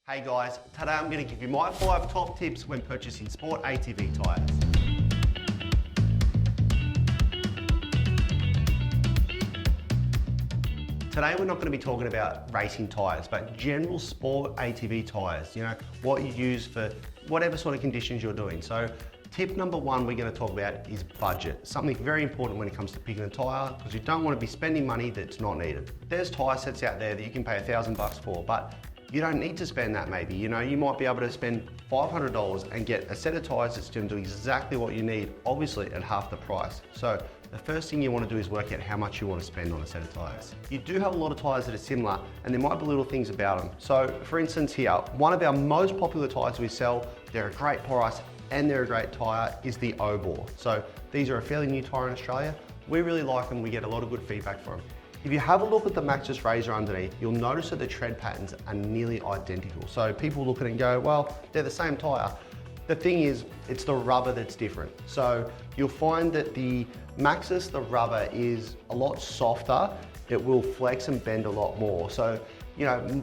Hey guys, today I'm going to give you my 5 top tips when purchasing sport ATV tyres. Today we're not going to be talking about racing tyres, but general sport ATV tyres, what you use for whatever sort of conditions you're doing. So tip number 1 we're going to talk about is budget. Something very important when it comes to picking a tyre, because you don't want to be spending money that's not needed. There's tyre sets out there that you can pay $1,000 for, but you don't need to spend that maybe. You might be able to spend $500 and get a set of tyres that's going to do exactly what you need, obviously at half the price. So the first thing you want to do is work out how much you want to spend on a set of tyres. You do have a lot of tyres that are similar, and there might be little things about them. So for instance here, one of our most popular tyres we sell, they're a great price and they're a great tyre, is the O-Bore. So these are a fairly new tyre in Australia. We really like them, we get a lot of good feedback from them. If you have a look at the Maxxis Razor underneath, you'll notice that the tread patterns are nearly identical. So people look at it and go, well, they're the same tyre. The thing is, it's the rubber that's different. So you'll find that the Maxxis, the rubber is a lot softer. It will flex and bend a lot more. So,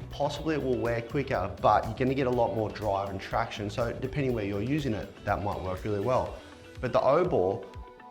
possibly it will wear quicker, but you're gonna get a lot more drive and traction. So depending where you're using it, that might work really well. But the O-Bore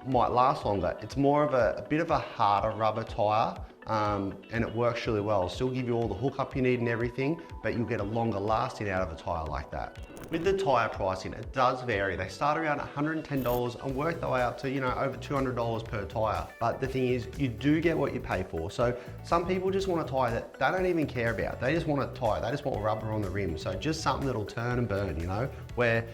might last longer. It's more of a bit of a harder rubber tyre. And it works really well. It'll still give you all the hookup you need and everything, but you'll get a longer lasting out of a tyre like that. With the tyre pricing, it does vary. They start around $110 and work their way up to over $200 per tyre. But the thing is, you do get what you pay for. So some people just want a tyre that they don't even care about. They just want a tyre, they just want rubber on the rim. So just something that'll turn and burn, where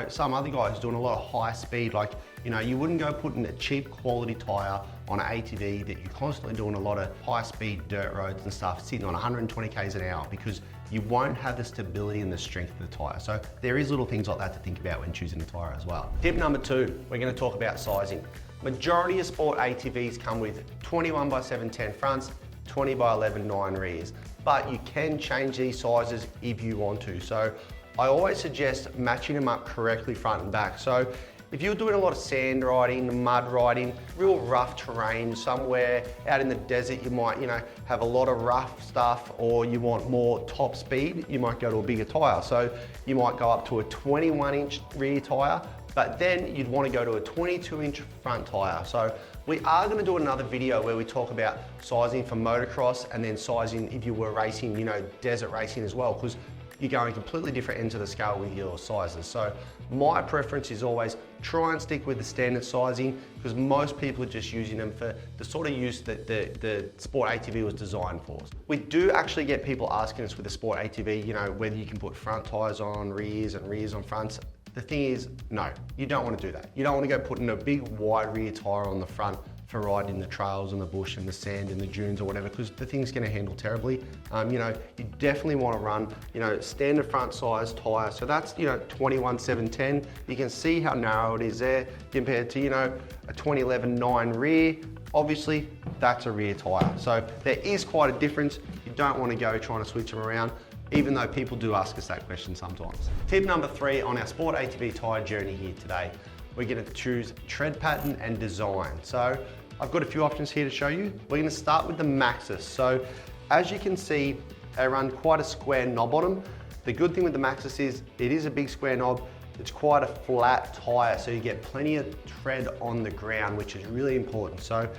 some other guys are doing a lot of high speed, like you wouldn't go putting a cheap quality tyre on an ATV that you're constantly doing a lot of high speed dirt roads and stuff, sitting on 120 k's an hour, because you won't have the stability and the strength of the tyre. So there is little things like that to think about when choosing a tyre as well. Tip number 2, we're going to talk about sizing. Majority of sport ATVs come with 21 by 710 fronts, 20 by 11 9 rears, but you can change these sizes if you want to. So I always suggest matching them up correctly front and back. So if you're doing a lot of sand riding, mud riding, real rough terrain somewhere out in the desert, you might, have a lot of rough stuff, or you want more top speed, you might go to a bigger tyre. So you might go up to a 21-inch rear tyre, but then you'd want to go to a 22-inch front tyre. So we are going to do another video where we talk about sizing for motocross, and then sizing if you were racing, desert racing as well, because you're going completely different ends of the scale with your sizes. So my preference is always try and stick with the standard sizing, because most people are just using them for the sort of use that the sport ATV was designed for. We do actually get people asking us with the sport ATV, whether you can put front tyres on rears and rears on fronts. The thing is, no, you don't want to do that. You don't want to go putting a big wide rear tyre on the front for riding in the trails and the bush and the sand and the dunes or whatever, because the thing's going to handle terribly. You definitely want to run, standard front size tyre. So that's, 21 710. You can see how narrow it is there compared to, a 2011 9 rear. Obviously, that's a rear tyre. So there is quite a difference. You don't want to go trying to switch them around, even though people do ask us that question sometimes. Tip number 3 on our sport ATV tyre journey here today, we're going to choose tread pattern and design. So I've got a few options here to show you. We're going to start with the Maxxis. So as you can see, they run quite a square knob on them. The good thing with the Maxxis is it is a big square knob. It's quite a flat tyre, so you get plenty of tread on the ground, which is really important. So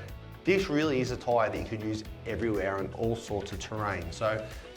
this really is a tyre that you could use everywhere on all sorts of terrain.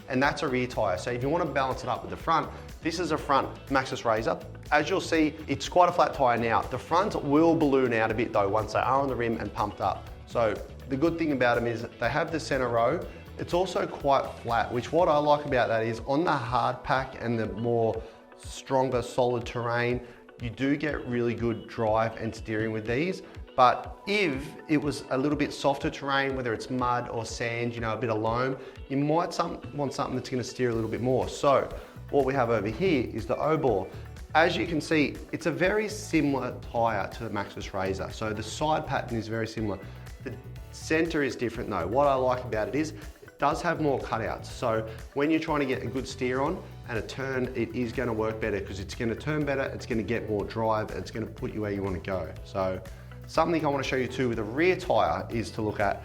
And that's a rear tyre. So if you want to balance it up with the front, this is a front Maxxis Razor. As you'll see, it's quite a flat tyre now. The front will balloon out a bit though once they are on the rim and pumped up. So the good thing about them is they have the center row. It's also quite flat, which what I like about that is on the hard pack and the more stronger solid terrain, you do get really good drive and steering with these. But if it was a little bit softer terrain, whether it's mud or sand, a bit of loam, you might want something that's going to steer a little bit more. So what we have over here is the O-Bore. As you can see, it's a very similar tyre to the Maxxis Razor. So the side pattern is very similar. The center is different though. What I like about it is it does have more cutouts. So when you're trying to get a good steer on and a turn, it is going to work better, because it's going to turn better, it's going to get more drive, and it's going to put you where you want to go. So something I want to show you too with a rear tyre is to look at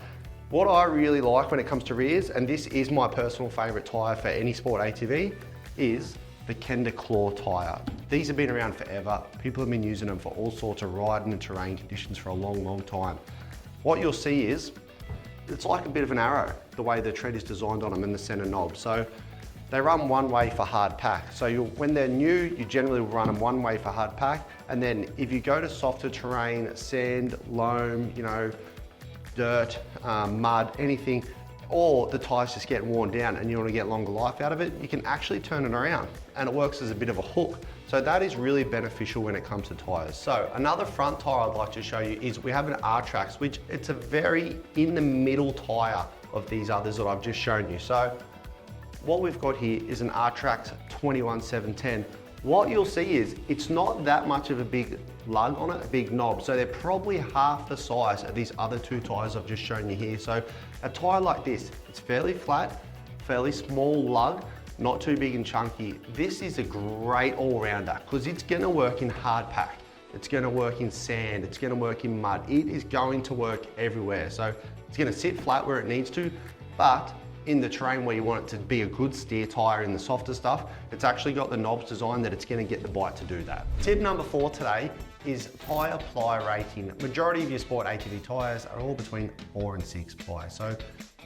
what I really like when it comes to rears, and this is my personal favourite tyre for any sport ATV, is the Kenda Claw tyre. These have been around forever. People have been using them for all sorts of riding and terrain conditions for a long, long time. What you'll see is, it's like a bit of an arrow, the way the tread is designed on them in the center knob. So they run one way for hard pack. So when they're new, you generally will run them one way for hard pack. And then if you go to softer terrain, sand, loam, dirt, mud, anything, or the tyres just get worn down and you want to get longer life out of it, you can actually turn it around and it works as a bit of a hook. So that is really beneficial when it comes to tyres. So another front tyre I'd like to show you is we have an R-Trax, which it's a very in the middle tyre of these others that I've just shown you. So what we've got here is an R-Trax 21710. What you'll see is it's not that much of a big lug on it, a big knob. So they're probably half the size of these other two tyres I've just shown you here. So a tyre like this, it's fairly flat, fairly small lug, not too big and chunky. This is a great all-rounder because it's gonna work in hard pack. It's gonna work in sand, it's gonna work in mud. It is going to work everywhere. So it's gonna sit flat where it needs to, but in the terrain where you want it to be a good steer tyre in the softer stuff, it's actually got the knobs designed that it's going to get the bite to do that. Tip number 4 today is tyre ply rating. Majority of your sport ATV tyres are all between 4 and 6 ply. So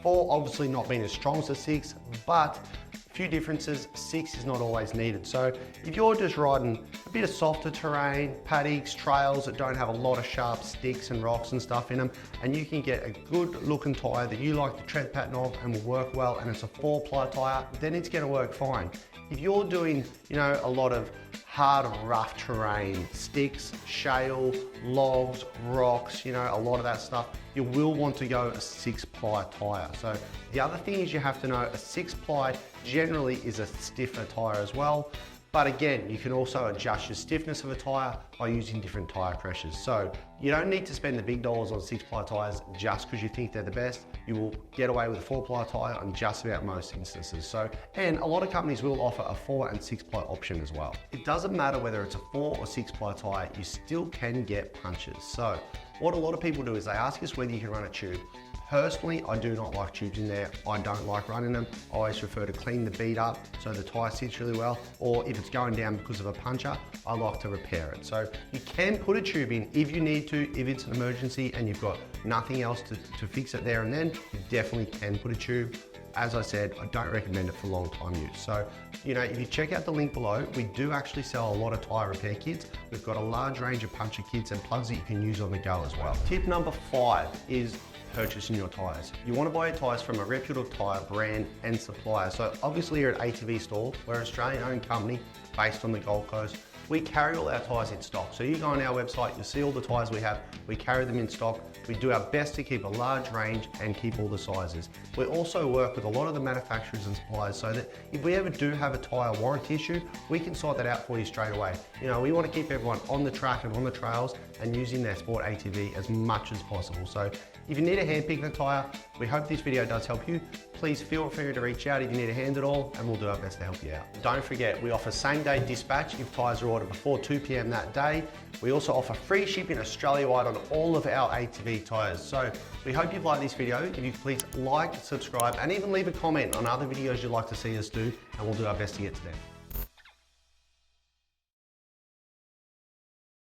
4 obviously not being as strong as a 6, but a few differences, 6 is not always needed. So if you're just riding a bit of softer terrain, paddocks, trails that don't have a lot of sharp sticks and rocks and stuff in them, and you can get a good looking tyre that you like the tread pattern of and will work well, and it's a 4 ply tyre, then it's gonna work fine. If you're doing, a lot of hard, rough terrain, sticks, shale, logs, rocks, a lot of that stuff, you will want to go a 6 ply tyre. So the other thing is you have to know a 6 ply generally is a stiffer tyre as well. But again, you can also adjust your stiffness of a tyre by using different tyre pressures. So you don't need to spend the big dollars on 6 ply tyres just because you think they're the best. You will get away with a 4 ply tyre on just about most instances. And a lot of companies will offer a 4 and 6 ply option as well. It doesn't matter whether it's a 4 or 6 ply tyre, you still can get punches. So what a lot of people do is they ask us whether you can run a tube. Personally, I do not like tubes in there. I don't like running them. I always prefer to clean the bead up so the tyre sits really well, or if it's going down because of a puncture, I like to repair it. So you can put a tube in if you need to, if it's an emergency and you've got nothing else to fix it there and then, you definitely can put a tube. As I said, I don't recommend it for long time use. So, if you check out the link below, we do actually sell a lot of tyre repair kits. We've got a large range of puncture kits and plugs that you can use on the go as well. Tip number 5 is purchasing your tyres. You want to buy your tyres from a reputable tyre brand and supplier. So obviously here at ATVstore, we're an Australian owned company based on the Gold Coast. We carry all our tyres in stock. So you go on our website, you'll see all the tyres we have. We carry them in stock. We do our best to keep a large range and keep all the sizes. We also work with a lot of the manufacturers and suppliers so that if we ever do have a tyre warranty issue, we can sort that out for you straight away. We want to keep everyone on the track and on the trails and using their sport ATV as much as possible. So if you need a hand picking a tyre, we hope this video does help you. Please feel free to reach out if you need a hand at all, and we'll do our best to help you out. Don't forget, we offer same-day dispatch if tyres are ordered before 2 p.m. that day. We also offer free shipping Australia-wide on all of our ATV tyres. So we hope you've liked this video. If you could please like, subscribe, and even leave a comment on other videos you'd like to see us do, and we'll do our best to get to them.